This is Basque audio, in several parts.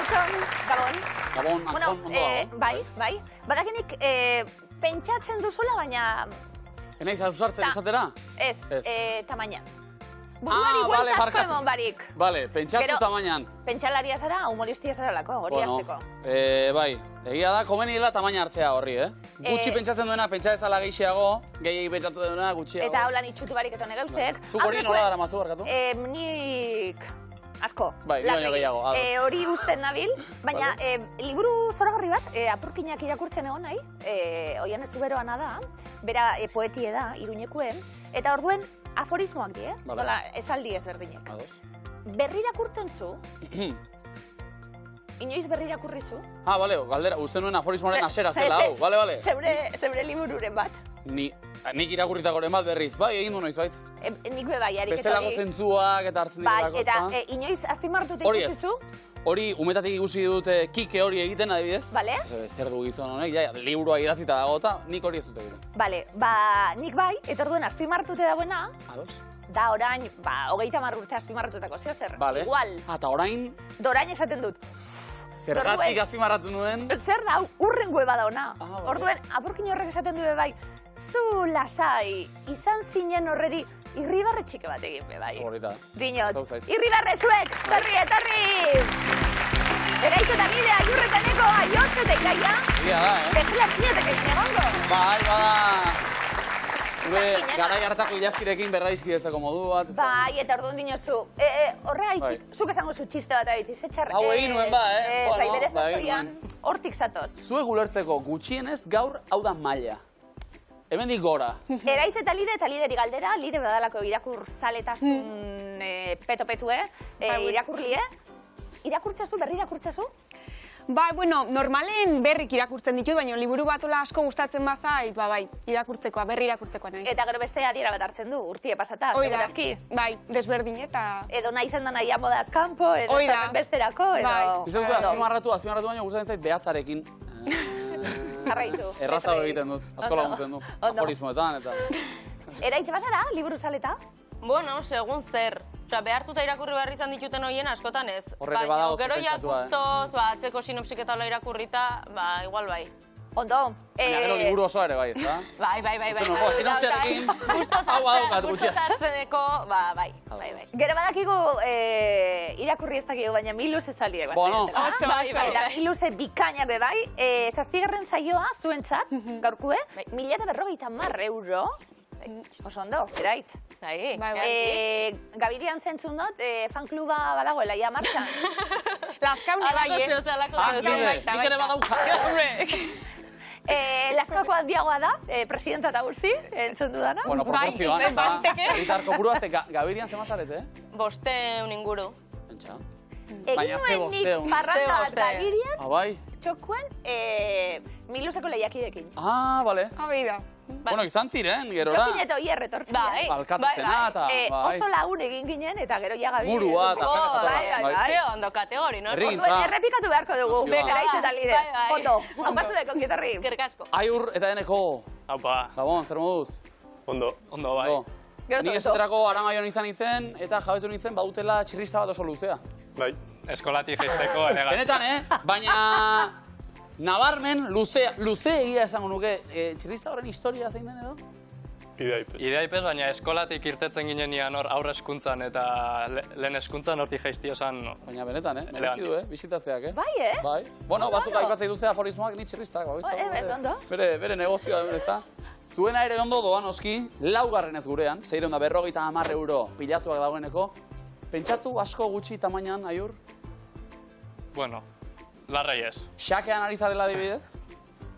Gabon. Gabon, Anton, ondo dago. Bai. Badakinik pentsatzen duzula, baina... Enaiz ausartzen esatera? Ez, tamainan. Buruari buelta asko emon barik. Bale, pentsatu tamainan. Pentsalaria zara, humoristia zara lako, hori azteko. Bai, egia da, komeniela tamaina hartzea horri, Gutxi pentsatzen duena, pentsa ezala gehiago, gehiagi pentsatzen duena, gutxiago. Eta holan itxutu barik etone gauzek. Zuk hori nola dara mazu, barkatu? Nik... asko. Bai, ni baino gehiago. Hori usten nabil, baina liburu zoragarri bat, apurkinak irakurtzen egon nahi, oian ez zuberoana da, bera poetie da, Iruñekuen, eta orduen aforismoak die, esaldi ezberdinek. Berri irakurtzen zu, inoiz berri irakurri zu? Bale, galdera, uste nuen aforismoaren asera zela hau, bale. Zeure libururen bat. Nik irakurritakoren bat berriz, bai, egin du noiz bait. Nik be bai, ariketa hori. Bestelako zentzuak eta hartzen dira. Bai, eta inoiz azpimartute ikusi zu? Hori, umetatik ikusi dute kike hori egiten adibidez. Bale. Zer du gizon honek, liburua idatzita dago eta nik hori ez dute egiten. Bale, nik bai, eta orduen azpimartute dagoena. Da orain, 30 urte azpimarratutako, zeo zer? Bale. Igual. Eta orain? Dorain esaten dut. Zergatik azpimarratu nuen? Zer da, urren gueba da ona. Orduen, apurkin horrek esaten dute bai, zu lasai, izan zinen horreri irribarre txike bat egin be bai. Horita. Dinot, irribarre zuek, etorri! Eraitz eta nire aiurretaneko aiotzetek gaia. Ia da, Bezala zinetek egin egongo. Bai, bada. Garai hartako ilaskirekin berraizkidetzeko modu bat. Bai, eta orduan dinozu. Horregaitzik, zuk esango zu txiste bat abitziz, etxar. Hau egin nuen ba, Zaiberez azoian, hortik zatoz. Zuek ulertzeko gutxienez gaur hau da maila. Hemendik gora. Eraitz eta lideri galdera, lide badalako irakur zaletasun peto-petue, irakurlie. Irakurtzazu, berri irakurtzazu? Bai, bueno, normalen berrik irakurtzen ditut, baina liburu batola asko gustatzen bazait, bai, irakurtzekoa, berri irakurtzekoa nahi. Eta gero beste adiera bat hartzen du, urtie pasata, segurazki. Bai, desberdin eta... Edo nahi zen da nahi amodaz kanpo, edo besterako, edo... Izan dut, azpimarratu baina gustatzen zait behatzarekin. Jarraitu. Errazago egiten dut, asko laguntzen du, aforismoetan eta... Eraitz basara, liburu zaleta? Bueno, segun zer. Osa, behartuta irakurri behar izan dituten horien askotan ez. Horrek badago gero ja guztoz, atzeko sinopsik eta hola irakurrita, igual bai. Ondo. Baina gero liburu osoa ere bai, ez da? Bai. Sinopsiarekin, guztoz hartzeko, bai. Gero badakigu irakurri ez dakigu, baina Miluz ez aliek. Bueno. Miluz bikainak be bai. 7. saioa zuentzat, gaurkue, 1.050 euro. Oso ondo, eraitz. Gabirian zentzun dut, fankluba badagoela, ia martxan. Lazkaune bai, Nik ere badauka. Lazkako handiagoa da, presidenta eta guzti, entzun dudana. Bueno, proporzioan, da. Eritarko buru azte, Gabirian zema zarete, 500 inguru. Pentsa. Egin nuen nik parranda Gabirian, bai. txokuen, Miluzeko lehiakidekin. Bale. Beida. Bueno, izan ziren, gerora. Txokin eta hierre tortzen. Balkatena eta... Oso lagun egin ginen eta gero ja Gabirian. Burua eta... Bai, ondo kategori, no? Errepikatu beharko dugu, eraitz eta lide. Ondo, hau zuek ongitarri. Kerkasko. Aiur eta deneko. Aupa. Gabon, zer moduz? Ondo bai. Nik esaterako Aramaion izan izen eta jabetu nintzen badutela txirrista bat oso luzea. Bai, eskolatik jaiteko elegante. Benetan, baina... Nabarmen, luze egia esango nuke, txirrista horren historia zein den edo? Ideaipez, baina eskolatik irtetzen ginen nian hor aurre eskuntzan eta lehen eskuntzan hortik jaizti esan... Baina benetan, nereki du, bisitatzeak, Bai, Bai. Bueno, batzuk aipatzei duzea aforismoak ni txirristak, ondo. Bere negozioa, ez da? Zuena ere ondo doan oski, 4. gurean, 650 euro pilatuak dagoeneko. Pentsatu asko gutxi tamainan, Aiur? Bueno, larrai ez. Xakean ari zarela adibidez?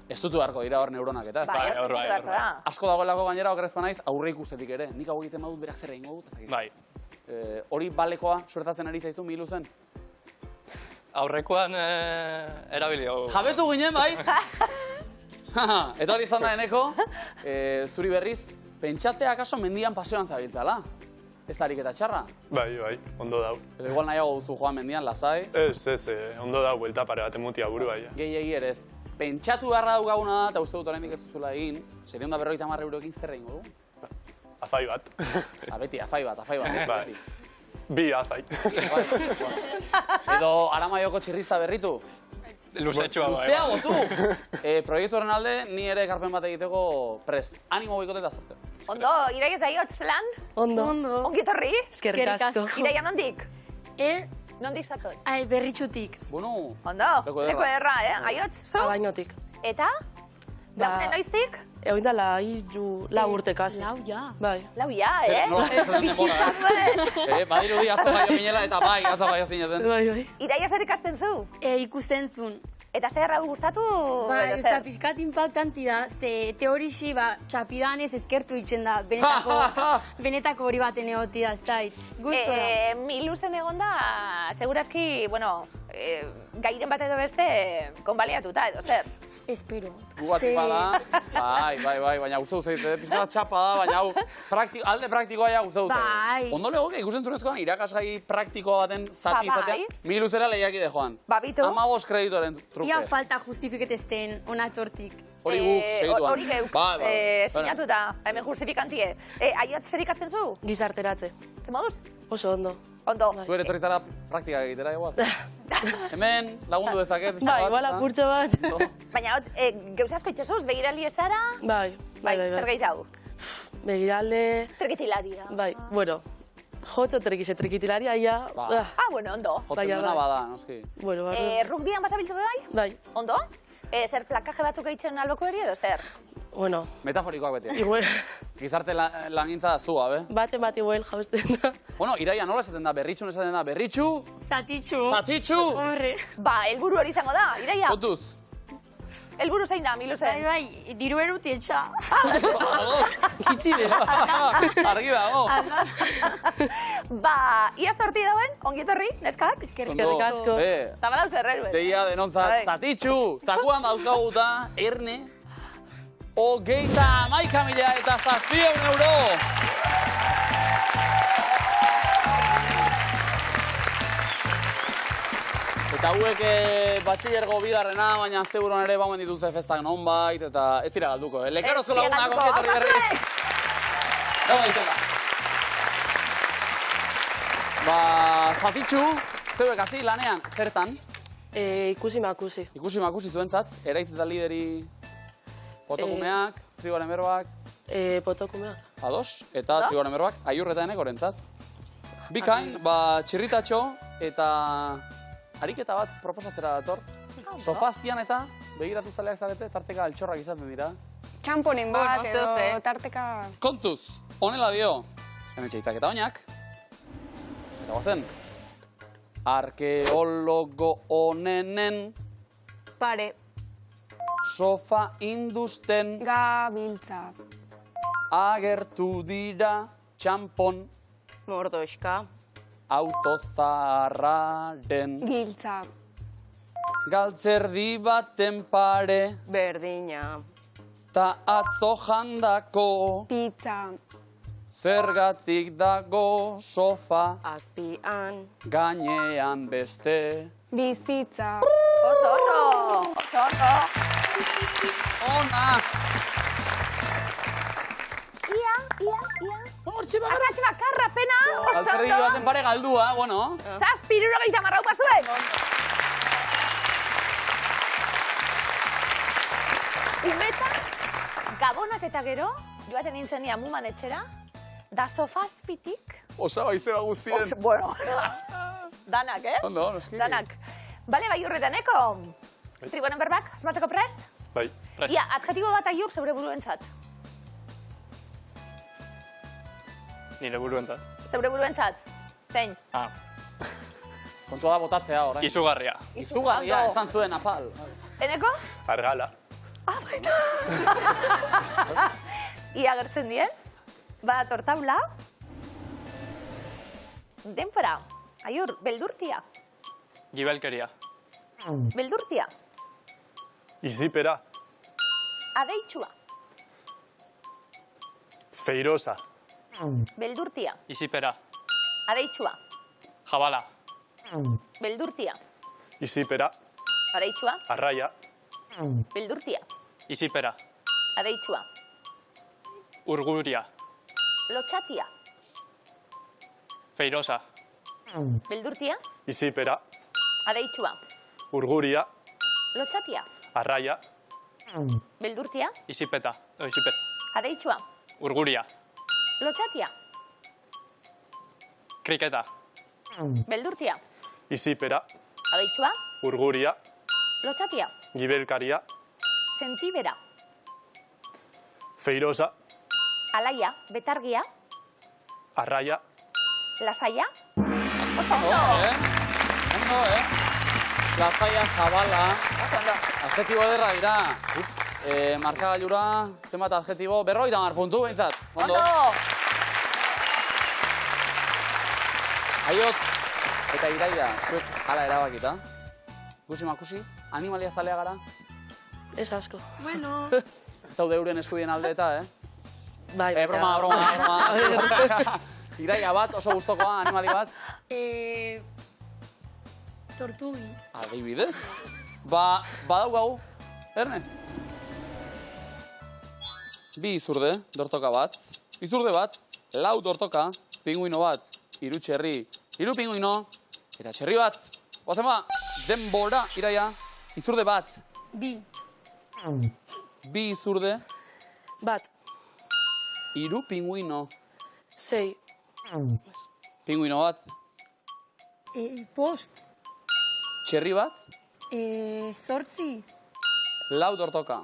Ez dutu beharko dira hor neuronak eta, ez? Bai. Asko dagoelako gainera okerrezpa naiz, aurre ikustetik ere. Nik hau egiten badut berak zer egingo dut. Bai. Hori balekoa suertatzen ari zaizu Miluzen? Aurrekoan erabili hau. Jabetu ginen, bai? Eta hori izan da eneko, zuri berriz, pentsatzea akaso mendian paseoan zabiltzala. Ez da ariketa txarra? Bai, ondo dau. Edo igual nahiago duzu joan mendian, lasai? Ez, ondo dau, buelta pare bat emutia buru bai. Gehiegi ere ez. Pentsatu beharra daugaguna da, eta uste dut oraindik ez duzula egin, 750 euroekin zer egingo du? Afai bat. Beti, afai bat, beti. Bi azai. Edo Aramaioko txirrista berritu. Luzetxua bai. Luzeago, tu! Proiektuaren alde, ni ere ekarpen bat egiteko prest. Animo bikote eta zorte. Ondo, Iraia zaiot, zelan? Ondo. Ongi etorri? Eskerrik asko. Iraia nondik? E, Nondik zatoz? ai, berritxutik. Bueno, Ondo, Leku ederra. leku ederra, Aiot, zu? Abainotik. Eta? Lagunen noiztik? Egoin da lau urte kasi. Lau, ja. Bai. Lau ja, nola pasatzen Bizitza denbora, zuen. badirudi atzo jaio ginela eta bai, atzo jaio zineten. Bai. Iraia zer ikasten zu? Ikustentzun. Eta zer erragu gustatu? Ba, edo ez zer? da pixkat impactanti da, ze teorixi, txapidanez ezkertu itxen da, benetako hori baten egoti da, ez da, guztu da. Miluzen egon da, segurazki, bueno, gairen bat edo beste, konbaliatuta edo zer. Espero. Gugatik bada, bai, baina guztu dut pizkata txapa da, baina hau, alde praktikoa ja guztu dut. Bai. Ondo legoke ikusten zunezkoan, irakasgai praktikoa baten zati Ba, izatea, bai. miluzera lehiakide joan. Ba, bitu. 15 kreditoren truke. Ia falta justifiketesten onatortik. Hori guk, segituan. Hori geuk, Bai. sinatuta, hemen justifikantie. Aiot zer ikasten zu? Gizarteratze. Zer moduz? Oso ondo. Ondo. Zu ere etorrizara praktikak egitera igual. Hemen lagundu dezaket. Bai, igual apurtxo bat. Baina, gauza asko itxasuz, begirali ezara? Bai. Zer gehiago? Begirale... Trikitilaria. Bai, bueno. Jotzo trikitilaria, ia... Ba. Bueno, ondo. Jotzen Baina, duena bai. bada, noski. Bueno, Rugbian basabiltzu bai? bai. Ondo? Zer plakaje batzuk eitzen alboko hori edo zer? Bueno, Metaforikoak beti. igual... Gizarte langintza da zua, be? Baten bat igual jausten da. Bueno, Iraia nola esaten da, berritxun esaten da, berritxu, Zatitxu. zatitxu! Horre. Ba, helburu hori izango da, Iraia. Kontuz. Helburu zein da, Miluzen? Bai, diru eruti etxa. Itxi bera. Argi dago. Ba, ia sorti dauen, ongi etorri, neskak? Eskerrik asko. Zabalau zerreruen. Deia denontzat, Bai. zatitxu! Zakuan daukagu da, erne, 39.000 eta 700 euro! Eta hauek batxillergo bigarrena, baina asteburuan ere bauen dituzte festak nonbait, eta ez dira galduko. Lekarozu lagunak ongi etorri berriz. Gau daiteka. Ba, zatitxu, zeuek hasi lanean, zertan? Ikusi makusi. Ikusi makusi zuentzat, eraiz eta lideri potokumeak, trigoren berbak, Potokumeak. ados, eta trigoren berbak, aiurreta enekorentzat. Bikain, ba, txirritatxo eta ariketa bat proposatzera dator. Sofaztian eta begiratu zaleak zarete, tarteka altxorrak izaten dira. Txamponen bat, Bueno, edo zoze. tarteka... Kontuz, honela dio, hemen txaitzak eta oinak. Eta gozen, arkeologo honenen Pare, sofa induzten gabiltza. agertu dira txampon Mordoxka. autozaharraren Giltza. galtzerdi baten pare Berdina. ta atzo jandako Pizza. zergatik dago sofa Azpian. gainean beste Bizitza. Oso ondo, oso ondo. ona Ia. hortxe bakarra Akatxe bakarra, pena, oso galtzerdi ondo. baten pare galdua, bueno Zazpiruro gaita marraupa zuen. Umeta, gabonak eta gero, joaten nintzen nia muman etxera, da sofazpitik, osaba izeba guztien bueno, danak, ondo, noski Danak. Bale, bai urretaneko? Trigonen berbak, asmatzeko prest? Bai. Ia, adjetibo bat aiur zeure buruentzat. Nire buruentzat. Zeure buruentzat. Zein? Ah, kontua da botatzea orain izugarria. izugarria Ondo. esan zuen apal Eneko? Argala. Ia agertzen dien. Bada tortaula. Denpora. Aiur, beldurtia. Gibelkeria. Beldurtia. Izipera. Adeitsua. Feirosa. Beldurtia. Izipera. Adeitsua. Jabala. Beldurtia. Izipera. Adeitsua. Arraia. Beldurtia. Izipera. Adeitsua. Urguria. Lotxatia. Feirosa. Beldurtia, Izipera, adeitsua, urguria, lotxatia, arraia, beldurtia, Izipeta. adeitsua, Urguria. lotxatia, Kriketa. beldurtia, izipera, adeitsua, urguria, lotxatia, gibelkaria, sentibera, feirosa, alaia, betargia, arraia, lasaia, oso ondo. Ondo, Lasaia, zabala. Oso ondo. Adjetibo ederra dira. Markagailura, zenbat adjetibo, 50 puntu behintzat. Ondo. Aiot, eta Iraia, zuek hala erabakita. Makusi, animalia zalea gara? Ez asko. Bueno. Zaude euren eskubien alde eta, Bai, broma. Iraia bat, oso gustokoa, animali bat. Tortugi. Adibidez. Badaukagu, Erne? Bi izurde, dortoka bat. Izurde bat, 4 dortoka, pinguino bat, 3 txerri, 3 pinguino, eta txerri bat. Oazen ba, denbora, Iraia, izurde bat. Bi. Bi izurde, Bat, 3 pinguino, 6, pinguino bat, Post. txerri bat, 8. 4 dortoka.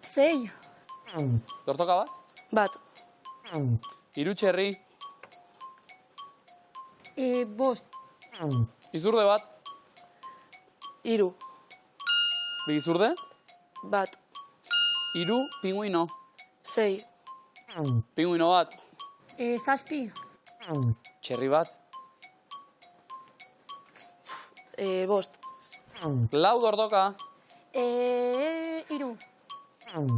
6. Dortoka bat, bat, 3 txerri, 5. izurde bat, 3, bi izurde, bat, 3 pinguino, 6, pinguino bat, 7. txerri bat, bost, 4 dortoka, 3.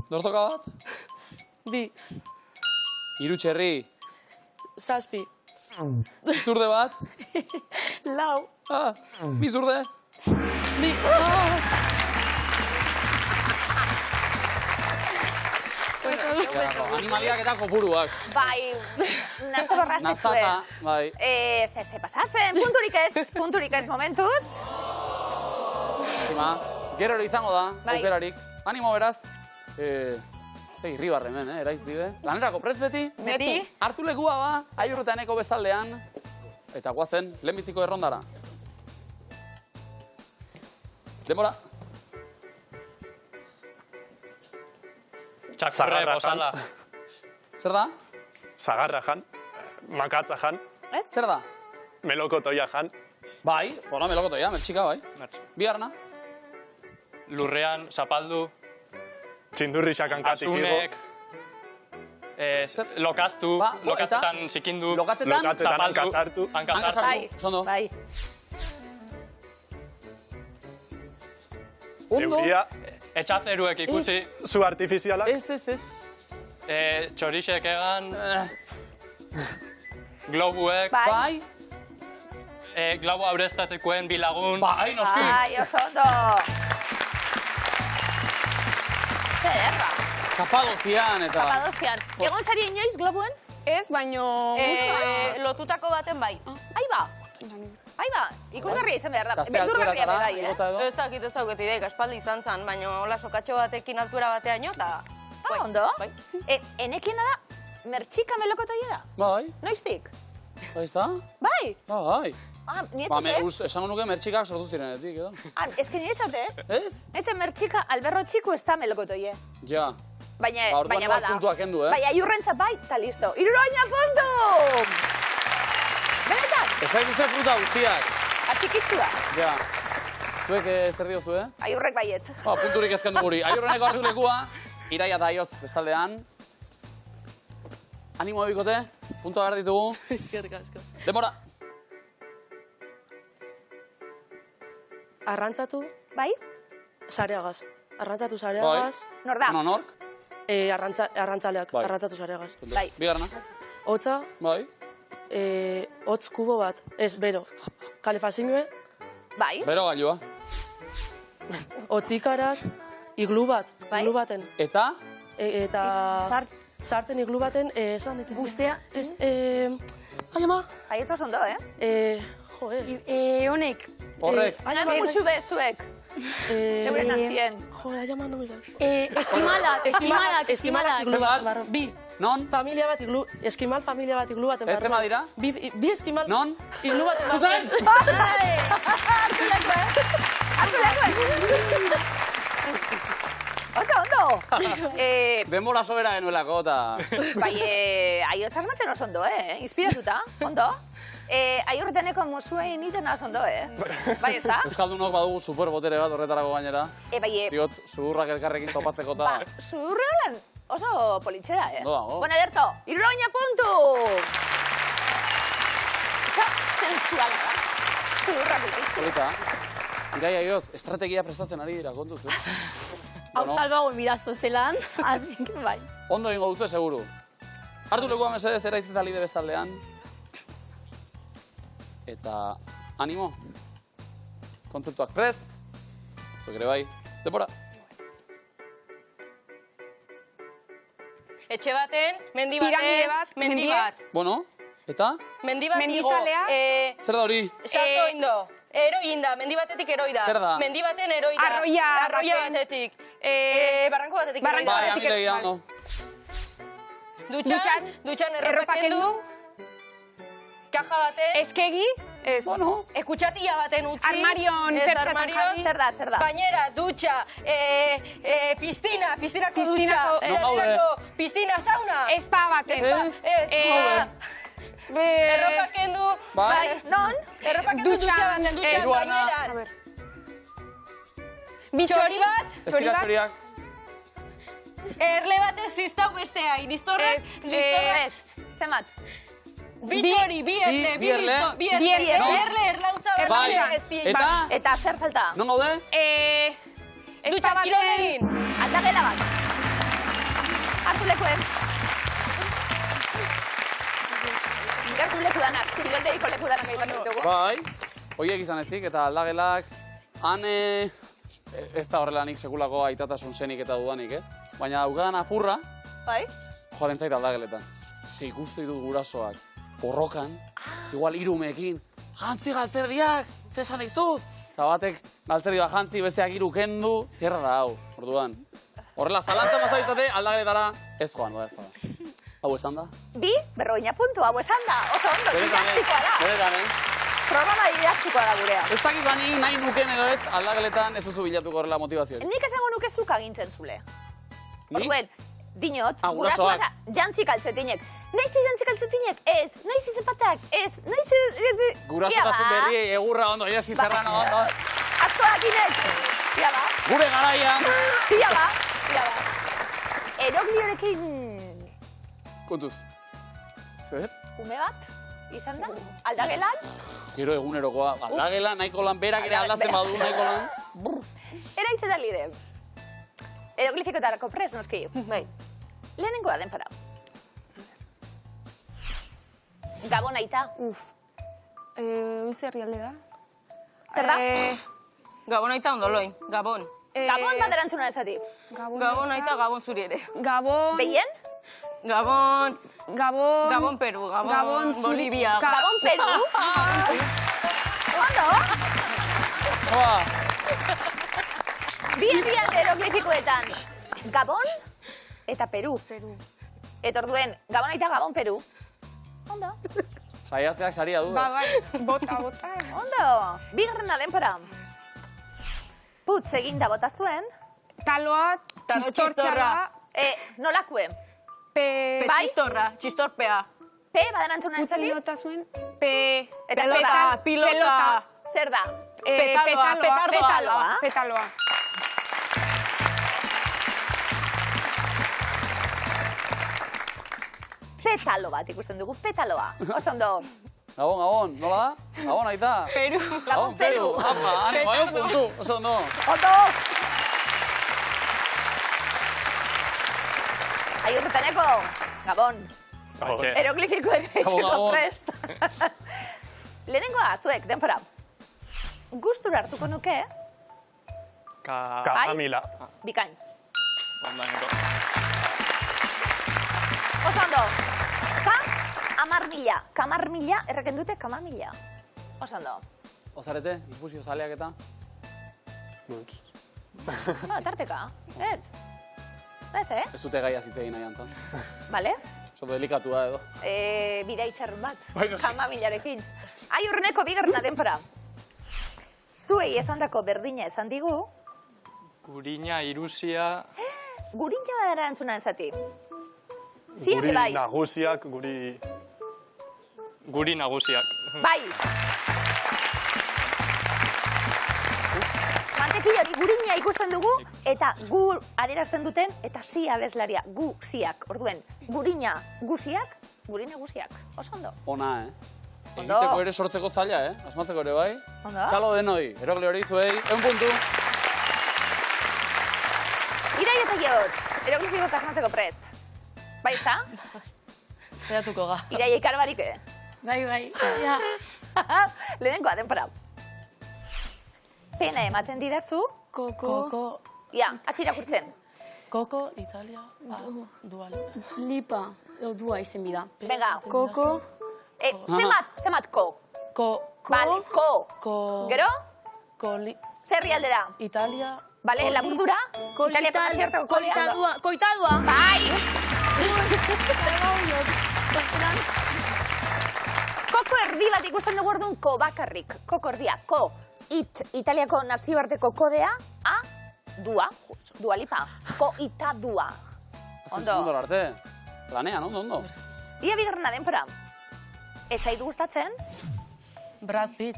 dortoka bat, bi, 3 txerri, 7, izurde bat, 4. bi izurde, bi, animaliak eta kopuruak. Bai, nasko borraztezue. Nazata, bai. Ze pasatzen, punturik ez momentuz. Gero izango da, Bai. aukerarik. Animo beraz. Irribarre hemen, eraiz bide. Lanerako prest beti. Beti. Hartu lekua ba, Aiurretaneko bestaldean. Eta guazen, lehenbiziko errondara. Denbora. Txakurre posala. Zer da? zagarra jan, makatza jan, Ez? Zer da? melokotoia jan, Bai, bona melokotoia, mertxika, bai. Bigarna? Lurrean, zapaldu, txindurri xakankatik asunek, lokaztu, Ba, lokatzetan eta? zikindu, Lokatzetan? Lokatzetan zapaldu, hankasartu. hankasartu. Bai, Zondo. bai. Ondo? Euria, Etxazeruek ikusi, zu artifizialak, Ez. txorixek egan, globuek, Bai. Bai? globo aurreztatekoen bilagun, Bai, noski. Bai, oso ondo. Zer erra. Kapadozian eta... Kapadozian. Egon zari inoiz globuen? Ez, baino... Lotutako baten bai. Aiba. Aiba, ikusgarria izan behar da. Gazte Beldurgarria altueratara, bai, igota edo. Ez dakit ez dauket ideik, aspaldi izan zen, baina hola sokatxo batekin altura batean eta... Ah, ondo. Bai. Enekiena da, mertxika melokotoia da. Bai, Noiztik? bai, ez da? Bai. Bai. Ah, Ba, nietzat ez? esango nuke mertxikak sortu zirenetik, edo? Ah, ez que nietzat ez? Ez? Nietzat mertxika alberro txiku ez da melokotoie. Ja. Baina, Ba, orduan baina igual bada. puntuak kendu, Baina iurrentzat bai, eta listo. Iruroina puntu! Benetan, Esai duze fruta guztiak. atxikitzu da. Ja. Zuek zer diozu, Aiurrek baietz. Ba, punturik ezkendu guri. Aiurreneko hartu lekua, Iraia eta Aiotz bestaldean. Animo ebikote, puntua behar ditugu. Eskerrik asko. Demora. Arrantzatu, Bai? sareagaz. Arrantzatu sareagaz. Nor da? No, nork? Arrantzaleak, Bai. arrantzatu sareagaz. Bai. Bigarna. Hotza, Bai. hotz kubo bat, ez, bero. Kalefazioe, Bai? Bero gailua. hotzikarak, iglu bat, Bai. iglu baten. Eta? Eta... Zart. Sarten iglu baten, esan ditzen. Buzea. Ez, Ai, ama. Aietz oso ondo, Joe. Honek. Horrek. Ai, ama. Zuek. Euren nazien. Joe, ai, ama, no me Eskimalak. Iglu bat, barro. Bi. Non? Familia bat iglu, eskimal familia bat iglu baten Ez tema dira? Bi eskimal... Non? Iglu baten barruan. Oso ondo! Denbora sobera genuelako, eta... Bai, aiotz asmatzen oso ondo, inspiratuta, ondo. Aiorretaneko mozuen iten oso ondo, Bai, ez da? Euskaldunok badugu superbotere bat horretarako gainera. Bai, Diot, zuhurrak elkarrekin topatzeko eta... zurreolan oso politxea, Doa. Bueno, Ederto, 60 puntu! Zensuala da. Zurrak ikustu. Polita. Irai aiot, estrategia prestatzen ari dira, kontuz, Hau salbago midazo zelan, así que bai. Ondo egingo dute, seguru. Hartu lekua mesedez eraitz eta lide bestaldean. Eta animo. Kontzeptuak prest. Zuek ere bai. Denbora. Etxe baten, mendi Piramide baten, bat, mendi mendie. bat. Bueno, eta? Mendi bat igo. Mendizalea. Zer da hori? Salto indo. Eroi inda, mendi batetik eroi da. Zer da? Mendi baten eroi da. Arroia batetik. Barranko batetik eroi Barranko da. Bai, batetik anile ondo. Dutxan erropa kendu. Kaja baten. Eskegi. Ez. Bueno. Ekutxatila baten utzi. Armarion, Ez zertxatan armarion. jarri. Zer da? Bañera, dutxa, pistinako Pistinako, dutxa, no, pistina, sauna. Espa baten. Erropa kendu, Bai. Non? erropa kendu dutxa baten, dutxa, Iruana. bañeran. Bitxori bat. Espiratxoriak. Erle batez ziztau bestea, iristorrez, Ez, zenbat? bitxori, bi erle, bi erle. bi erle, No. erle, erlautza Bai. berdi, Eta? Eta zer falta? Non gaude? Espa dutxa, baten. kirolegin. Aldagela bat. Hartu lekuen. Gertu leku danak, ziribeldeiko leku danak egin ditugu. Bai. Hoiek izan ezik, eta aldagelak... Han, ez da horrela nik sekulako aitatasun zenik eta dudanik, Baina daukadan apurra, Bai? joaten zait aldageletan. Ze ikustu ditut gurasoak, borrokan, igual irumekin, jantzi galtzerdiak, zesan dizut. Eta batek galtzerdi bat jantzi, besteak hiru kendu, zierra da hau, orduan. Horrela, zalantzen bazaitzate, aldageletara, ez joan, ez da. Hau esan da? Bi, 40 puntu, hau esan da. Oso ondo, didaktikoa da. Beretan, Programa didaktikoa da gurea. Ez dakit bani nahi nuken edo ez, aldageletan ez duzu bilatuko horrela motivazioa. Nik esango nuke zuk agintzen zule. Ni? Orduan, dinot, gurasoak. jantzi kaltzetinek. Naiz jantzi kaltzetinek? Ez. Naiz zapatak? Ez. Naiz... Gurasotasun berriei egurra ondo, jasi zerrano ondo. Askoakinek. Ia ba. Gure garaian. Ia ba. Erogliorekin Kontuz. Zer? ume bat, izan da? Aldagelan? Gero egunerokoa, aldagela, nahiko lan, berak ere aldatzen badu nahiko lan. Eraitz eta lide. Eroglifikotarako prest, noski. Bai. Lehenengo da denpara. Gabon aita. Zer herrialde da? Zer da? Gabon aita ondo loin, Gabon. Gabon bat erantzuna esatik. Gabon aita, Gabon zuri ere. Gabon. Behien? Gabon, Gabon. Peru, Gabon, Gabon, Bolivia. Gabon Peru? Ondo? Joa, Bi herrialde eroglifikoetan. Gabon eta Peru. Eta orduen, Gabon aita Gabon Peru. Ondo? saiatzeak saria du. Bai, bota. Ondo? Bigarrena denpora. Putz eginda bota zuen. Taloa, txistortxarra. Nolakue? Bai? Txistorpea. P baderantzuna entzali? Nota zuen. Eta Pilota. Zer da? Petaloa. Petaloa. Petalo bat ikusten dugu, petaloa. Oso ondo. Gabon, nola da? Gabon, aita. Peru. Gabon, Peru. Apa, animo, puntu, oso ondo. Ondo! Aiurretaneko, Gabon. Eroglifikoen etxeko prest. Lehenengoa, zuek, denpora. Gustura hartuko nuke, Kamila. bikain. Oso ondo. Ka, Kamar mila, erreken dute kamar mila. Oso ondo. Ozarete, infusio zaleak eta? Tarteka, ez? Ez, Ez dute gaia zitzegin nahi antan. Bale? Oso delikatua edo. Bida itxarren bat, Bai, noski. kama milarekin. Ai, urreneko bigarrena denpora. Zuei esandako berdina esan digu, Gurina, irusia... gurina da erantzuna esati. Zian Guri bai. nagusiak, guri... Guri nagusiak. Bai. Mantekila hori gurina ikusten dugu, eta gu adierazten duten, eta zi abeslaria, gu ziak. Orduen, gurina guziak, gurina guziak. Oso ondo. Ona, Ondo. Egiteko ere sortzeko zaila, Asmatzeko ere bai. Ondo. Txalo denoi, erogle hori zuei, 1 puntu. Irai eta jehotz, eroglifiko kasmatzeko prest. Bai, eta? Zeratuko ga. Irai ekar barik, Bai, ja. Lehenengoa, denpora. Pena ematen didazu, Koko, ja, hasi irakurtzen. Koko, Italia, dual. Lipa, edo dua izen bida. Venga, Koko, zemat ko? Vale, ko. Gero? Zerri aldera? Italia, Vale, laburdura? Italiako nazioarteko kodea? koitadua. Bai! Koko erdi bat ikusten dugu orduan ko bakarrik. Koko erdia, ko. Italiako nazioarteko kodea, a, dua, dualipa. Ko ita dua. Azken segundora arte. Lanean, ondo. Ia bigarrena denpora. Ez zaitu gustatzen? Brad Pitt.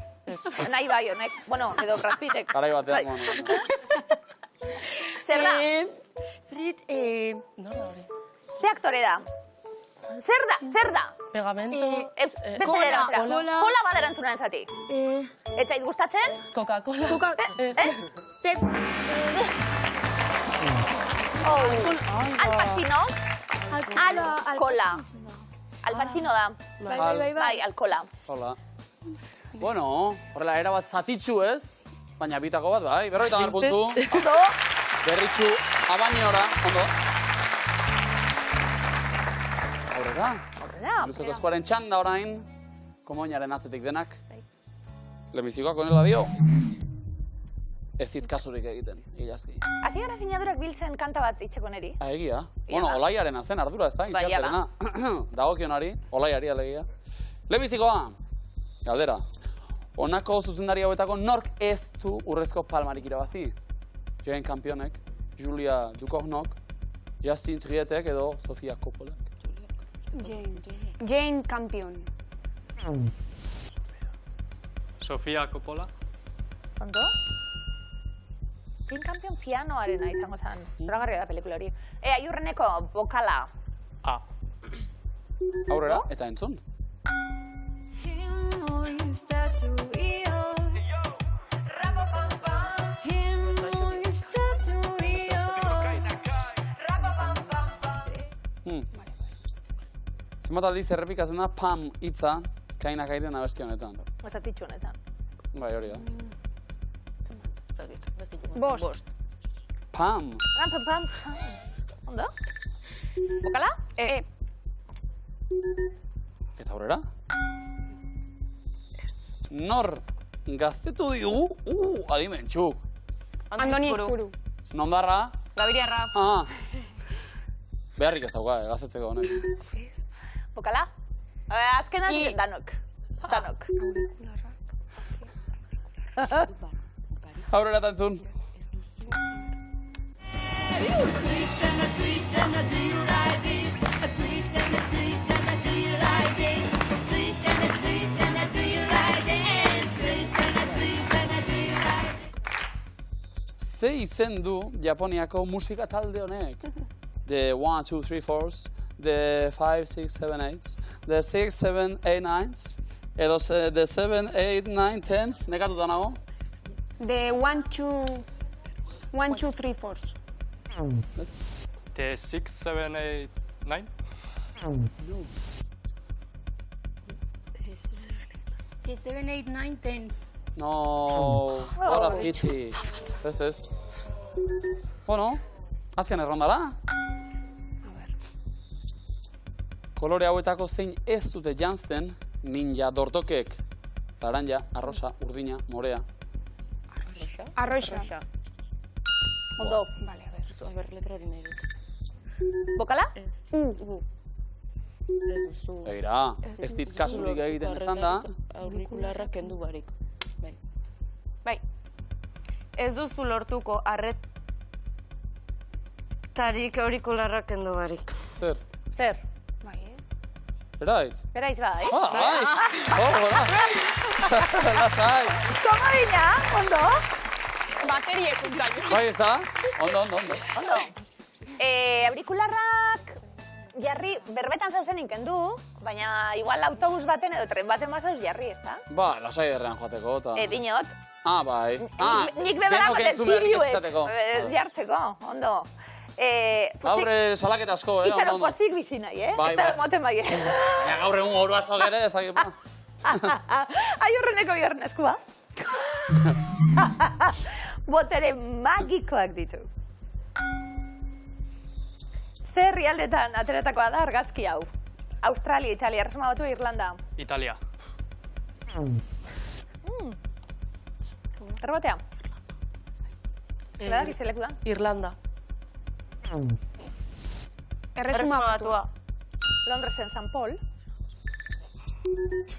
Nahi bai honek. Bueno, edo Brad Pittek. Garai batean, Bai. bueno. Zer da? Frit, Nora hori? Ze aktore da? Zer da? Pegamento. Beste Kola, erantzera. kola. Kola baderantzuna esati. Ez zait gustatzen? Coca-Cola. Pep, Al Pacino? Alkola. Al Pacino da. Bai, alkola. Hola. Bueno, horrela erabat zatitxu ez, baina bitako bat bai, 50 puntu. Ondo? Berritxu abainiora, ondo. Aurrera. Luzeko eskuaren txanda orain, komoinaren atzetik denak. Lehenbizikoak onela dio. Ez zit kasurik egiten, ilazki. Hasi gara sinadurak biltzen kanta bat itxeko neri. Egia. Bueno, Olaiaren zen ardura ez da, Bai, ikerterena. Dagokionari, Olaiari alegia. Lehenbizikoa, galdera. Honako zuzendari hauetako nork ez du urrezko palmarik irabazi? Jane Campionek, Julia Ducournau, Justin Trietek edo Sofia Coppola. Jane Campion. Sofia Coppola. Ondo? Jane Campion pianoarena izango zen. Zoragarria da pelikula hori. Aiurreneko bokala. A. Aurrera, eta entzun. Zenbat aldiz errepikatzen da pam hitza kainak airen abesti honetan. Esatitxu honetan. Bai, hori da. Bost. Pam! Pam, pam, pam. Ondo? Bokala? Eta aurrera? Nor gaztetu digu? Adimentxu. Andoni Izpuru. Nondarra? Gabiriarra. Beharrik ez dauka, gaztetzeko honek. Bokala? Azkenan danok. Danok. Aurrera eta entzun. Ze izen du Japoniako musika talde honek? The 1, 2, 3, 4s, the 5, 6, 7, 8s, the 6, 7, 8, 9s, edo the 7, 8, 9, 10s, nekatuta nago? The 1, 2, 3, 4. The 6, 7, 8, 9. The 7, 8, 9, 10. No, what a pity. Ez. Bueno, azken errondara. Kolore hauetako zein ez dute janzten ninja dortokek. Laranja, arrosa, urdina, morea. Arroxa. Ondo. Vale, a ver. A ber, letra hori nahi dut. Bokala? Ez. Begira, ez dit kasurik egiten esan da. Aurikularra kendu barik. Bai. Ez duzu lortuko arretarik aurikularra kendu barik. Zer? Bai, Beraiz? Beraiz bai. Bai! Hola! Lasai! Komodina, ondo. Baterie kuntzaio. Bai, ez da? Ondo. Ondo. Aurikularrak jarri berbetan zauzen inkendu, baina igual autobus baten edo tren baten bazauz jarri, ez da? Ba, lasai derrean joateko, eta... Dinot. Bai. Nik bebera batez bideoek jartzeko, ondo. Gaur salaketa asko, Itxaron pozik bizi nahi, Bai, ez da moten bai. Baina gaur egun oruazok ere, ez dakit. Ai horreneko bigarren eskua. Botere magikoak ditu. Zer herrialdetan ateratakoa da argazki hau? Australia, Italia, Erresuma Batua, Irlanda. Italia. Errobatea. Zela gizeleku da? Irlanda. Erresuma Batua. Londresen San Paul.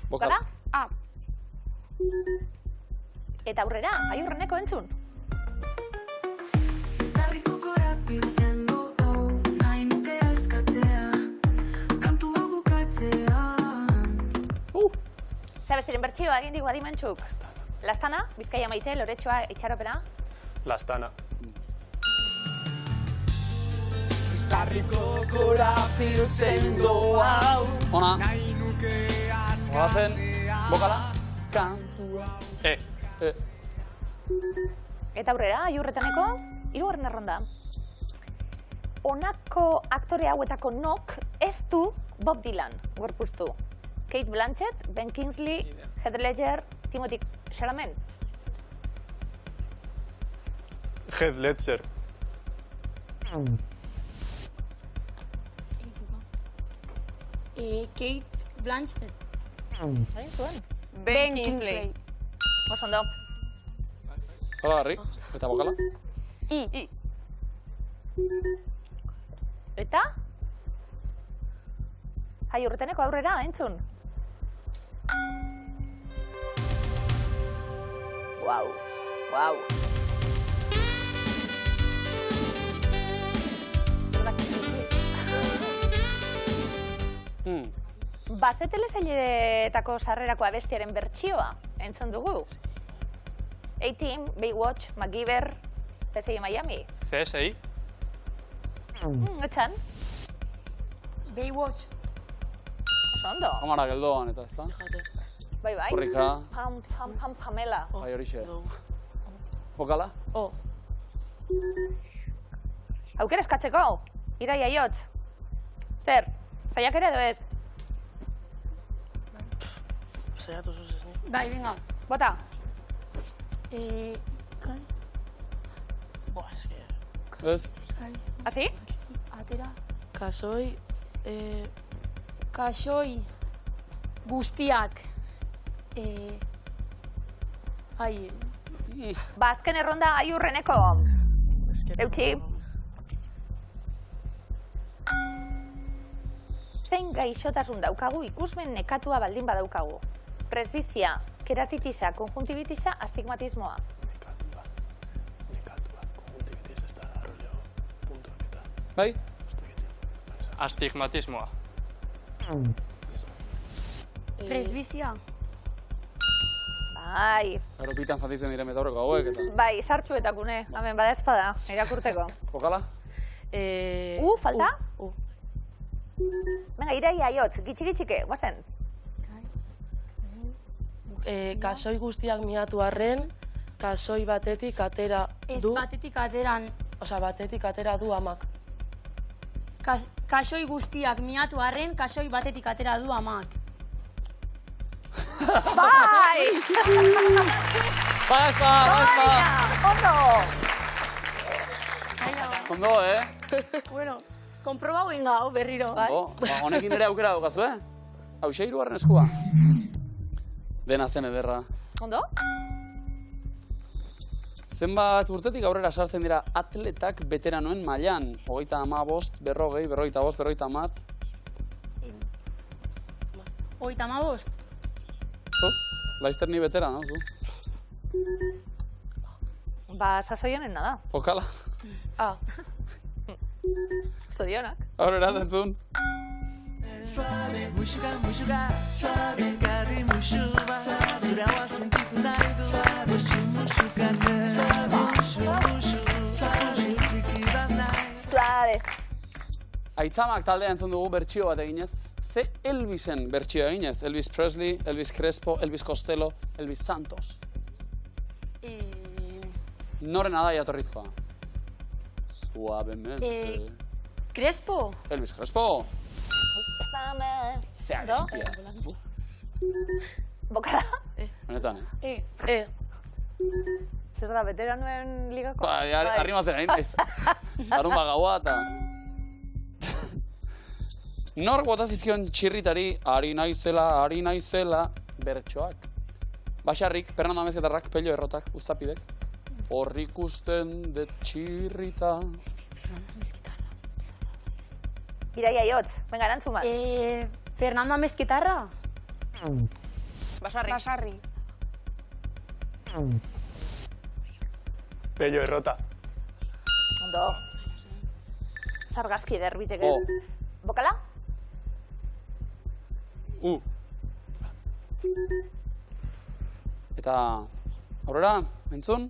Bokala? Eta aurrera, aiurreneko entzun. Zabestiren bertxioa egin digu adimentxuk. Lastana, Bizkaia maite, Loretxoa, itxaropena. Lastana. Ona. Oazen, bokala? Eta aurrera, aiurretaneko, hirugarren erronda. Honako aktore hauetako nok ez du Bob Dylan gorpuztu. Kate Blanchett, Ben Kingsley, Heath Ledger, Timothy Chalamet. Heath Ledger. Kate Blanchett. Hain zuen? Ben Kingsley. Oso ondo. Hola, Garri. Eta bokala? I. Eta? Aiurretaneko aurrera, entzun. Wow. Base telesailetako sarrerako abestiaren bertsioa entzun dugu. A-Team, Baywatch, MacGyver, CSI Miami. CSI? Etzan? Baywatch. Oso ondo. Amara geldoan, eta ez da? Bai. Kurrika. Pamela. Bai, horixe. Bokala? Aukera eskatzeko, Irai Aiotz. Zer, zaiak ere edo ez? Zaiatu zuz ez ni. Bai, venga. Bota. Boa, ez que... Ez? Hasi? Atera. Kasoi... Kasoi guztiak. Azken erronda aiurreneko. Eutxi. Zein gaixotasun daukagu ikusmen nekatua baldin badaukagu? Presbizia, keratitisa, konjuntibitisa, astigmatismoa. Nekatua, konjuntibitis, ez da, arroio, punto, eta... Bai? Astigmatismoa. Presbizia. Bai, Gero pitan zatitzen diren metaurreko hauek, eta... bai, sartxuetakune, hemen bada espada, irakurteko. Bokala? Falta? Venga, Irai Aiotz, gitxike, guazen. Kasoi guztiak miatu arren, kasoi batetik atera Ez du... batetik ateran. Osa, batetik atera du amak. Kasoi guztiak miatu arren, kasoi batetik atera du amak. Bai! Baizpa! Ondo! Ondo, Bueno, Konprobau ingau, berriro. Honekin ere aukera daukazu, Hau, 6. eskua. Dena zen ederra. Ondo? Zenbat urtetik aurrera sartzen dira atletak veteranoen mailan? 35, 40, 45, 50. 35. Laizter ni veterano, zu. Ba, sasoionen nada. Pokala. Zorionak. Aurrera zentzun. Suave. Aitzamak taldea entzun dugu bertsio bat eginez. Ze Elvisen bertsio eginez? Elvis Presley, Elvis Crespo, Elvis Costello, Elvis Santos. Norena da jatorrizkoa? Suavemente. Crespo. Elvis Crespo. Ze abestia. Bokala? Benetan, Zer da, veteranoen ligako? Arrimatzen ari naiz. Arrumba gaua eta... Nork botazizkion txirritari, ari naizela, bertsoak. Baxarrik, Fernando Amezetarrak, Pello Errotak, Uztapidek. Hor ikusten det txirrita. Iraia Iotz, venga, erantzun bat. Fernando Amezketarra. Basarri. Pello Errota. Ondo. Zargazki derbizek. Bokala? Eta aurrera, entzun?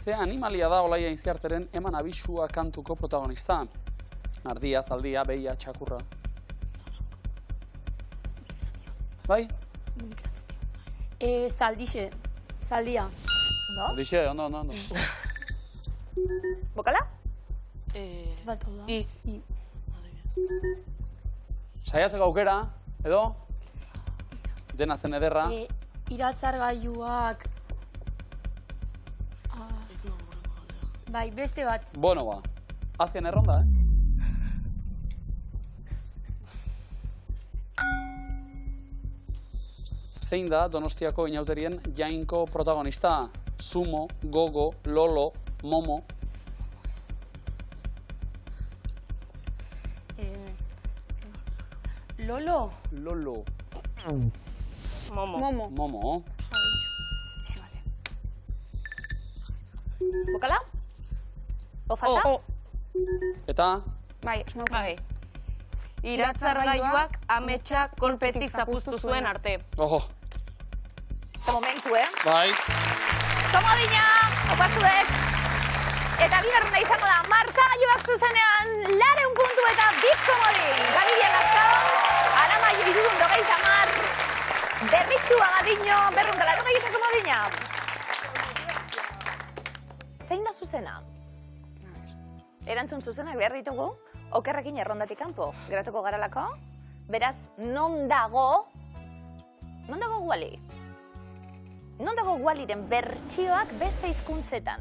Ze animalia da Olaia Inziarteren eman abisua kantuko protagonista? Ardia, zaldia, behia, txakurra. Bai? Zaldia. Dixe, ondo. Bokala? Zefaltau da. Saiatzeko aukera, edo? Dena zen ederra. Iratzar gaiuak. Bai, beste bat. Bueno, ba. Azken erronda, Zein da Donostiako inauterien jainko protagonista? Sumo, Gogo, Lolo, Momo. Lolo. Momo. Bokala? O falta? Eta? Bai, Iratzargailuak ametsa kolpetik zapuztu zuen arte. Ojo. Eta momentu, Bai. Komodina, opazuek. Eta bigarrena izango da, markagailuak zuzenean, 200 puntu eta bit komodin. Gabila Gaztaun, Aramaio 330, Berritxu Agadino, 280 komodina. Zein da zuzena? Erantzun zuzenak behar ditugu, okerrekin errondatik kanpo geratuko garalako. Beraz, non dago Wally? Non dago Wallyren bertsioak beste hizkuntzetan?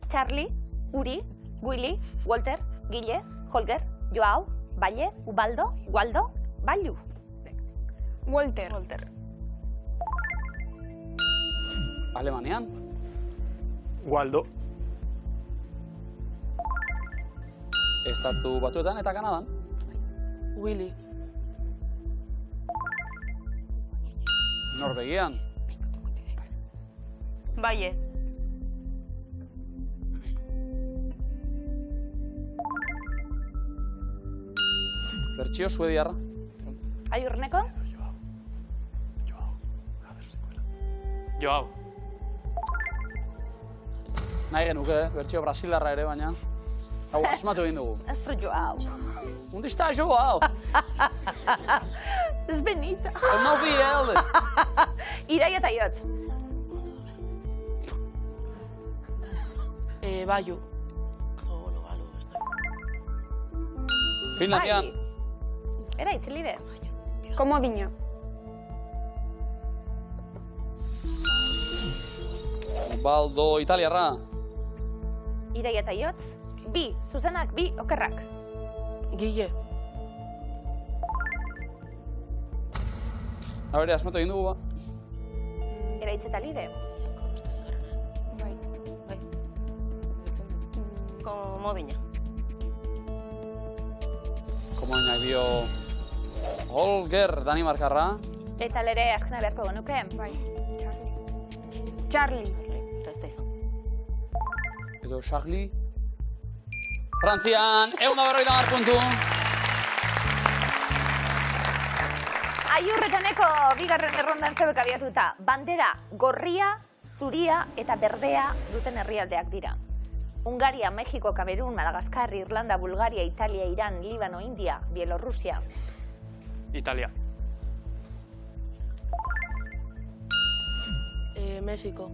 Charlie, Uri, Willy, Walter, Guille, Holger, Joao, Balle, Ubaldo, Waldo, Ballu. Walter. Alemanian? Waldo. Estatu Batuetan eta Kanadan? Willy. Norvegian? Baie. Bertsio suediarra? Aiurreneko? Joao. Nahi genuke, bertsio brasilarra ere, baina. Hau, asmatu egin dugu. Ez du Joao. Onde está Joao? Ez Benita. Eu não vi ele. Iraia eta Iotz. Bayu. Bueno, balo, ez da. Finlandian? Eraitz, Lide. Komodino. Baldo italiarra. Irai eta Iotz. Bi, zuzenak, bi, okerrak. Gile. Habere, asmatu egin dugu ba. Eraitz eta Lide. Komodina. Komodinak dio Holger Danimarkarra. Eta lere azkena beharko genuke. Bai, Charlie. Eta ez da izan. Edo Charlie. Frantzian, 150 puntu. Aiurretaneko bigarren errondan zebek abiatuta. Bandera gorria, zuria eta berdea duten herrialdeak dira. Hungaria, Mexiko, Kamerun, Madagaskar, Irlanda, Bulgaria, Italia, Iran, Libano, India, Bielorrusia. Italia. Mexiko.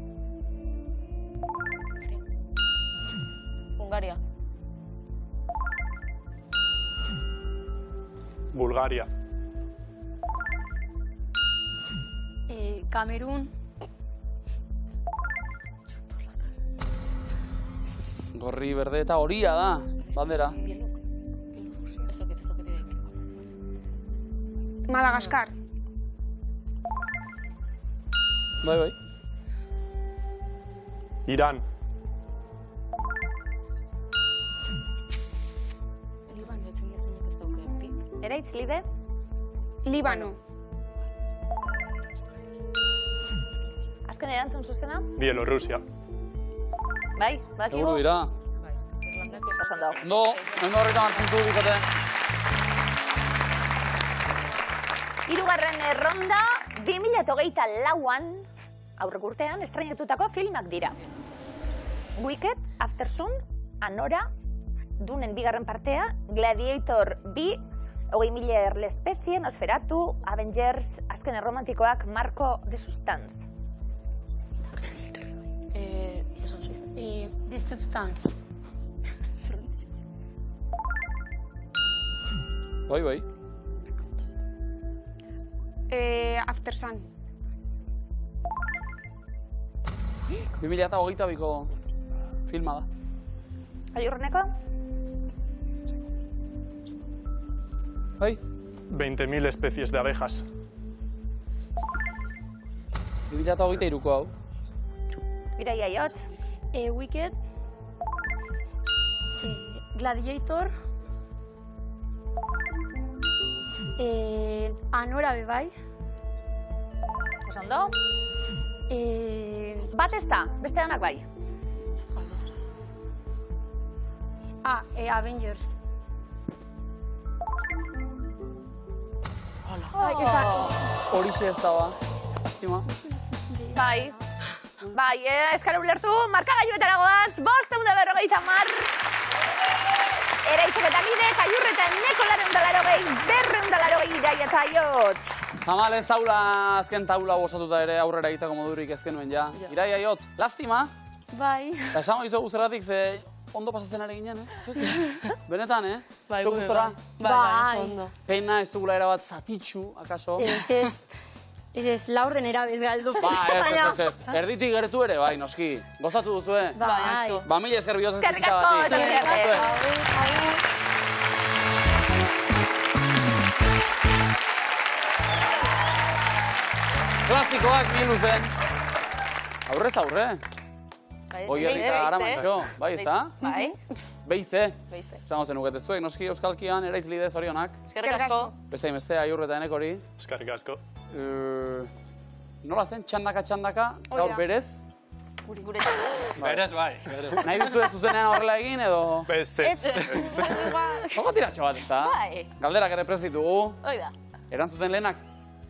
Hungaria. Bulgaria. Kamerun. Gorri, berde eta horia da. Bandera. Madagaskar. Bai, bai. Iran. Eraitz, Lide. Libano. Azken erantzun zuzena. Bielorrusia. Bai, badakigu. Eguru dira. Oso ondo. Ondo, 150 puntu bikote. Hirugarren erronda, 2024an, aurrek urtean, estrainatutako filmak dira. Wicked, Aftersun, Anora, Dunen bigarren partea, Gladiator 2, 20.000 L'Especie, Nosferatu, Avengers, azken erromantikoak, Marco de Substance. The Substance. Bai, bai. After Sun. 2022ko filma da. Aiurreneko? Bai. 20.000 especies de abejas. 2023ko hau. Iraia Iotz. Wicked. Gladiator. Anora bebai. Oso ondo. Bat ez da, beste danak bai. Avengers. Horixe ez da ba. Estima. Bai. Bai, eskara ulertu, markagailuetara goaz, 550. Eraitzek eta Lide, Aiurretan neko 280, Iraia eta Iotz. Tamalez azken taula osatuta ere aurrera egiteko modurik ezkenuen ja. Iraia Iotz, lastima. Bai. Eta esango izugu zerratik ze ondo pasatzen ari ginen, Benetan, Bai, Zuk gustora? Bai, ondo. Peina ez dugula erabat zatitxu, akaso? Ez, laurden erabez galdu. Ez. Erditik gertu ere, bai, noski. Gozatu duzue? Bai, asko. Ba, mila esker bihotzen Eskerrik asko, eta mila esker. Klasikoak mil luzen. Aurrez aurre. Oierri eta Aramatxo, bai, ez da? Bai. Beize. Beize. Zango zen uket zuek, noski Euskalkian eraitz Lide zorionak. Eskerrik asko. Beste hainbeste, Aiur eta Enekori. Eskerrik asko. Nola zen, txandaka, gaur berez? Gure Berez bai. Nahi duzu ez zuzenean horrela egin edo? Ez. Zogo tiratxo bat, ez da? Bai. Galderak ere prezitugu. Hoi da. Erantzuten lehenak.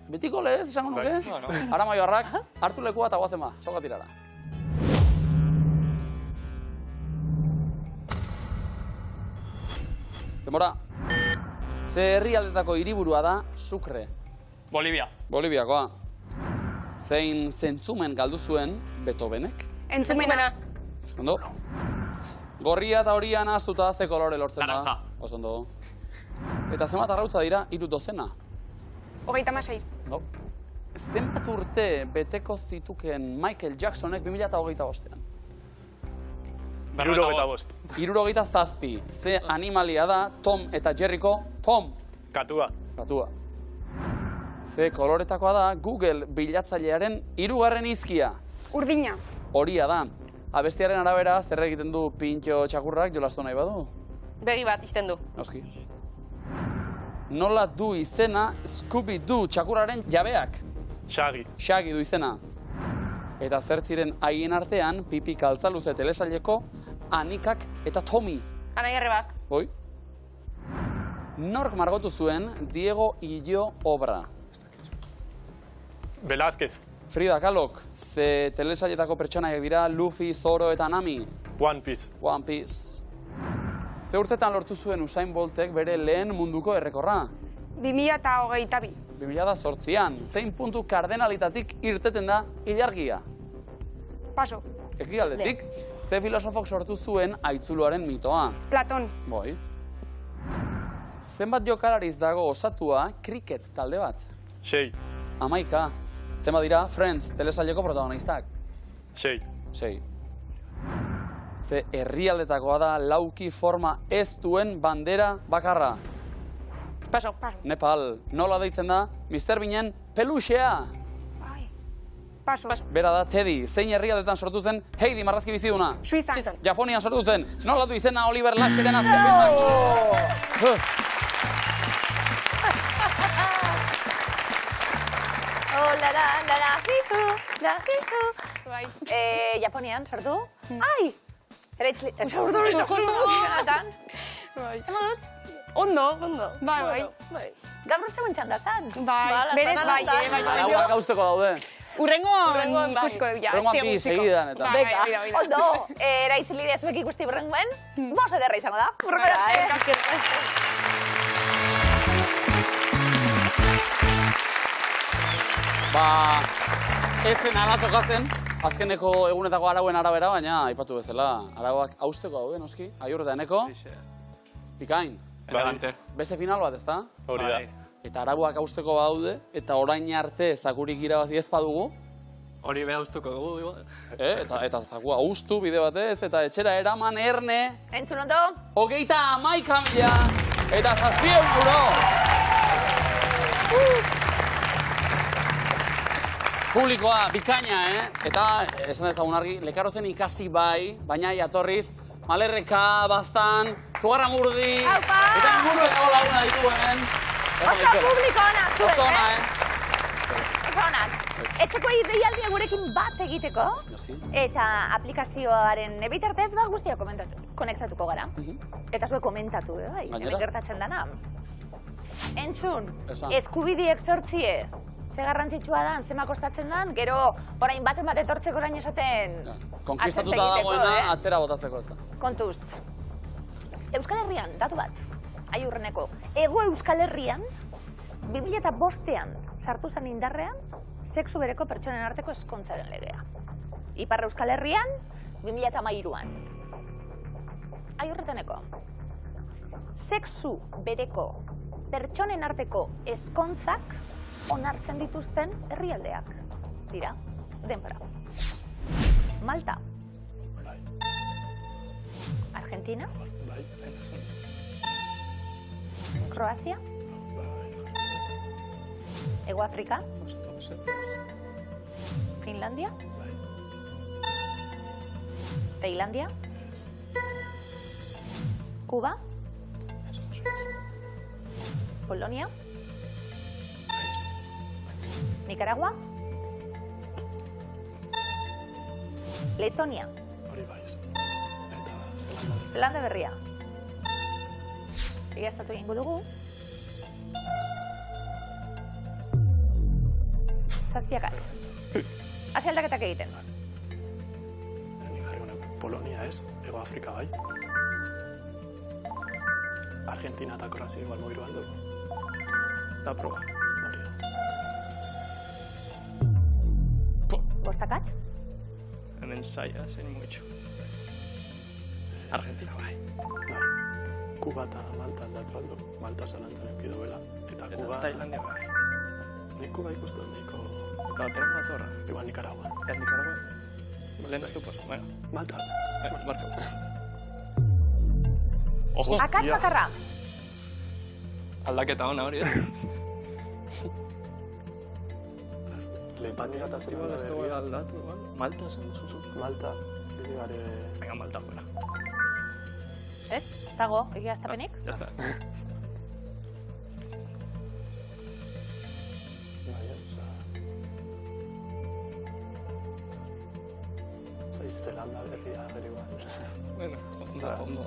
Betiko lehez, esango nuke? Bai, Aramaioarrak, hartu lekua eta guazen ba, zoga tirara. Demora, ze herrialdetako hiriburua da Sucre. Bolivia. Boliviakoa. Zein zentzumen galdu zuen Beethovenek. Entzumena. Ondo. Gorria eta horia nahaztuta ze kolore lortzen da. Naranja. Oso ondo. Eta zenbat arrautza dira? 3 dozena. 36. No. Zenbat urte beteko zituken Michael Jacksonek 2025-ean? 75. 77. Ze animalia da Tom eta Jerryko? Tom. Katua. Katua. Ze koloretakoa da Google bilatzailearen 3. izkia? Urdina. Horia da. Abestiaren arabera zer egiten du Pintxo txakurrak jolastu nahi badu? Begi bat isten du. Noski. Nola du izena Scooby-Doo txakurraren jabeak? Shaggy. Shaggy du izena. Eta zer ziren haien artean Pipi Kaltzaluze telesaileko Anikak eta Tommy. Anai Arrebak. Oi? Nork margotu zuen Diego Illo obra? Velázquez. Frida Kahlok, ze telesailetako pertsonaiak dira Luffy, Zoro eta Nami? One Piece. One Piece. Ze urtetan lortu zuen Usain Boltek bere lehen munduko errekorra? 2022. 2008an. Zein puntu kardenalitatik irteten da ilargia? Paso. Ekialdetik, ze filosofok sortu zuen haitzuloaren mitoa? Platón. Boi. Zenbat jokalariz dago osatua kriket talde bat? 6. 11. Zenbat dira Friends telesaileko protagonistak? 6. 6. Ze herrialdetakoa da lauki forma ez duen bandera bakarra? Paso. Nepal. Nola deitzen da Mr. Beanen peluxea? Paso. Bera da Teddy. Zein herrialdetan sortu zen Heidi marrazki biziduna? Suizan. Japonian sortu zen. Nola du izena Oliver Lasheren azken filmak? Oh, la, hihu, la, hihu. Bai. Japonian, sortu? Ai! Sortu izan. Bai. Zer moduz? Ondo. Bai. Gaur zegoen txandazan. Bai. Berez bai. Arauak hausteko daude. Urrengoan ikusko ja. Urrengoan bi segidan eta. Bai. Ondo, eraitzilidea zuek ikusti burrenguen, bos ederra izango da. Ez zen ala tokatzen, azkeneko egunetako arauen arabera, baina aipatu bezala, arauak hausteko daude, noski? Aiur eta eneko? Bikain. Elegante. Beste final bat, ezta? Hori da. Eta arauak hausteko badaude, eta orain arte zakurik irabazi ez badugu. Hori beha ustuko dugu. Eta zakua haustu bide batez, eta etxera eraman erne. Entzun ondo? 31.000 eta 700 euro. Publikoa, bikaina, Eta, esan dezagun argi, Lekarozen ikasi bai, baina jatorriz, Malerreka, Baztan, Zugarramurdi, eta inguru ego laguna dituen. Oso publiko ona zuen, Oso ona, Oso onak. Etxeko ideialdia gurekin bat egiteko, eta aplikazioaren bitartez guztiak konektatuko gara. Eta zuek komentatu, bai, hemen gertatzen dana. Entzun, eskubidiek sortzie. Ze garrantzitsua da, zema kostatzen dan, gero orain baten bat etortzeko orain esaten... Konkistatuta dagoena atzera botatzeko ez da. Kontuz. Euskal Herrian, datu bat, aiurreneko. Ego Euskal Herrian, 2005an sartu zen indarrean, sexu bereko pertsonen arteko ezkontzaren legea. Ipar Euskal Herrian, 2013an. Aiurreteneko. Sexu bereko pertsonen arteko ezkontzak onartzen dituzten herrialdeak. Dira, denbora. Malta. Argentina. Kroazia. Hego Afrika. Finlandia. Tailandia. Cuba. Polonia. Nicaragua. Letonia. Zelanda Berria. Egiaztatu egingo dugu. Zazpiakatz. Hasi aldaketak egiten. Nik jarri honek Polonia ez, Ego Afrika bai. Argentina eta Kroazia igual mogiru handuko. Eta proba. Hori da. Bostakatz. Hemen zaila, zen mucho. Argentina bai. Kuba eta Malta aldatu aldo. Malta zalantzan eukidu bela. Eta Kuba... Tailandia bai. Nik Kuba ikusten niko... Eta tren bat horra. Igual Nicaragua. Ez Nicaragua. Lehen ez du pos. Bueno. Malta. Marko. Ojo. Akats bakarra. Aldaketa ona hori, Lehipatia eta Zelanda ez berria. aldatu, Malta zen duzu. Malta. Iri gare... Venga, Malta fuera. Ez? Dago, egiaztapenik? Ya está. Zaiz Zelanda berria bere igual. Bueno, ondo.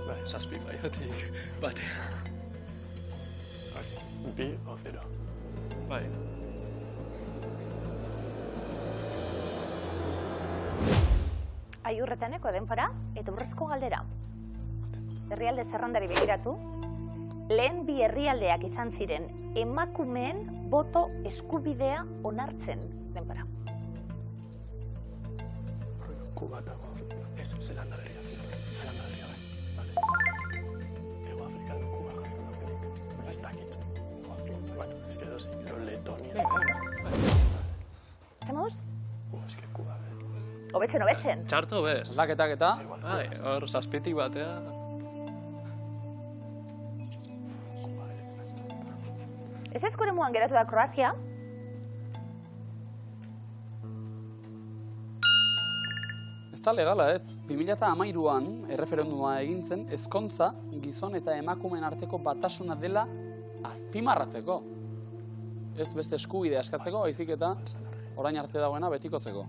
Bai, zazpi baiotik batean. Bi o zero. Bai. Aiurretaneko denpora eta urrezko galdera. Herrialde zerrendari begiratu. Lehen bi herrialdeak izan ziren emakumeen boto eskubidea onartzen denpora. Kuba eta ez Zelanda berria. Zelanda berria bai. Vale. Ego Afrika du Kuba jarriko dapenik. Ez dakit. Bueno, ez que dozi. Letonia. Zemuz? Ez que Kuba bai. Hobetzen. Txarto bez. Aldaketak eta... Bai, hor zazpitik batea. Ez eskoremuan geratu da Kroazia. Ez da legala ez, 2013an erreferenduma egin zen ezkontza gizon eta emakumeen arteko batasuna dela azpimarratzeko. Ez beste eskubidea eskatzeko, baizik eta orain arte dagoena betikotzeko.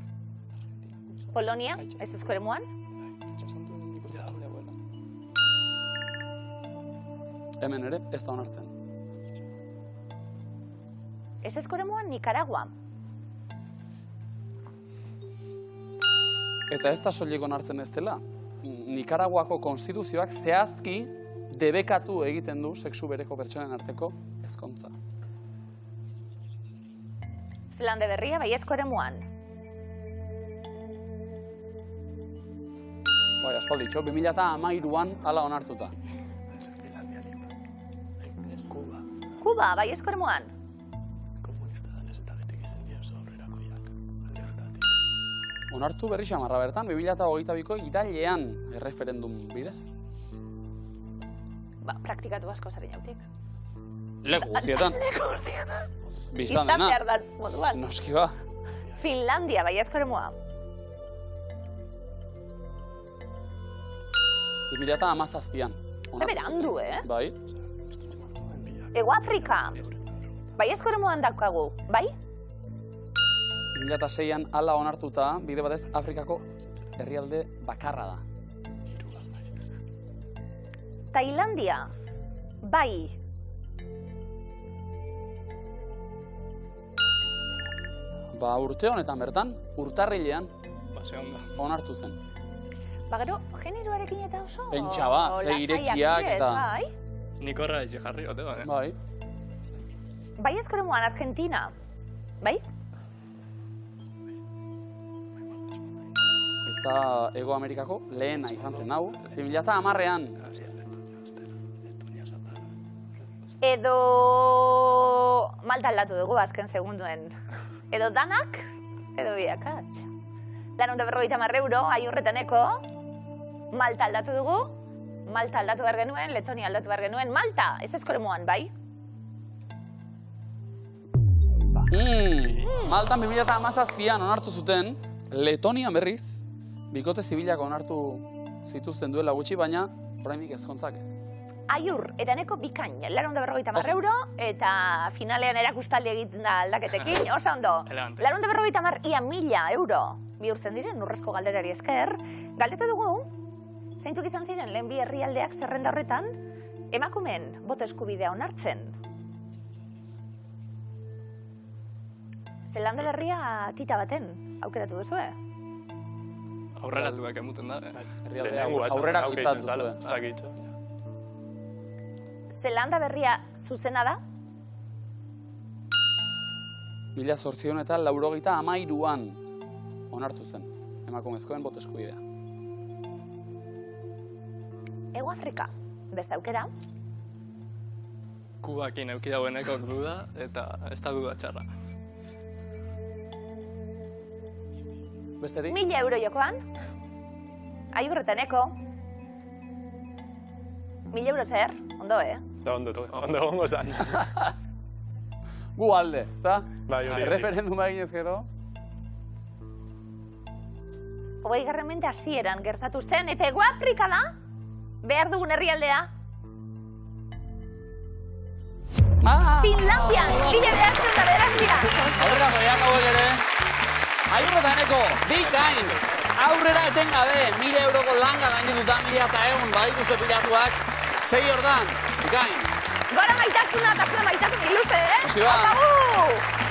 Polonia, ez eskoremuan. Hemen ere ez da onartzen. Ez eskoremuan Nicaragua. Eta ez da soilik onartzen ez dela. Nikaraguako konstituzioak zehazki debekatu egiten du sexu bereko pertsonen arteko ezkontza. Zelanda berria, bai eskoremuan. Bai, aspalditxo, 2013an hala onartuta. Kuba, bai eskoremuan. Komunista danez eta betik izan dira oso aurrerakoiak. Alde horretatik. Onartu berri xamarra bertan, 2022ko irailean erreferendum bidez. Ba, praktikatu asko zaren jautik. Leku guztietan. Leku guztietan. Biztan Izan dena. behar da moduan. Noski ba. Finlandia, bai eskoremuan. 2017an. Ze berandu, Bai. Ego Afrika. Bai eskoremuan daukagu, bai? 2006an hala onartuta, bide batez Afrikako herrialde bakarra da. Tailandia, bai. Ba, urte honetan bertan, urtarrilean Ze ondo. onartu zen. Ba, gero, generoarekin eta oso... Pentsa ba, ze lasaiak irekiak direz, eta... Bai, Nik horra etxe jarri, ote ba, Bai. bai eskoremuan Argentina, bai? Eta Hego Amerikako lehena izan zen hau. 2010an. Edo... Malta aldatu dugu azken segunduen. Edo danak, edo biakatx. Laron da €50 aiurretaneko. Malta aldatu dugu. Malta aldatu behar genuen, Letonia aldatu behar genuen. Malta, ez eskoremuan, bai? Maltan 2017an onartu zuten, Letonian berriz, bikote zibilak onartu zituzten duela gutxi, baina oraindik ezkontzak ez. Aiur, eta neko bikain, €50 eta finalean erakustaldi egiten da aldaketekin, oso ondo. Elegante. €50 ia €1000 bihurtzen diren, urrezko galderari esker. Galdetu dugu, zeintzuk izan ziren lehen bi herrialdeak zerrenda horretan, emakumeen boto eskubidea onartzen. Zelanda berria tita baten aukeratu duzue. Aurreratuak emuten da. Herrialdea aurrera kitzatu zuen. Zakitxo. Zelanda berria zuzena da? 1893an onartu zen, emakumezkoen boto eskubidea. Ego Afrika, Beste aukera. Kubakin euki daueneko duda, eta ez da duda txarra. Besterik? 1000 euro jokoan. Aiurreteneko. 1000 euro zer, ondo, Ondo gongo zan. Gu alde, ezta? Bai, hori. Referenduma eginez gero. 20. mende hasieran gertatu zen, eta Hego Afrika da, behar dugun herrialdea. Finlandian, 1909. Aurrera goiak hauek ere. Aiurretaneko, bikain, aurrera etengabe, 1000 euroko langa gaindituta, 1100 badituzte pilatuak, 6 ordan, bikain. Gora maitasuna, eta zure maitasun iluze, Ziba. Agur!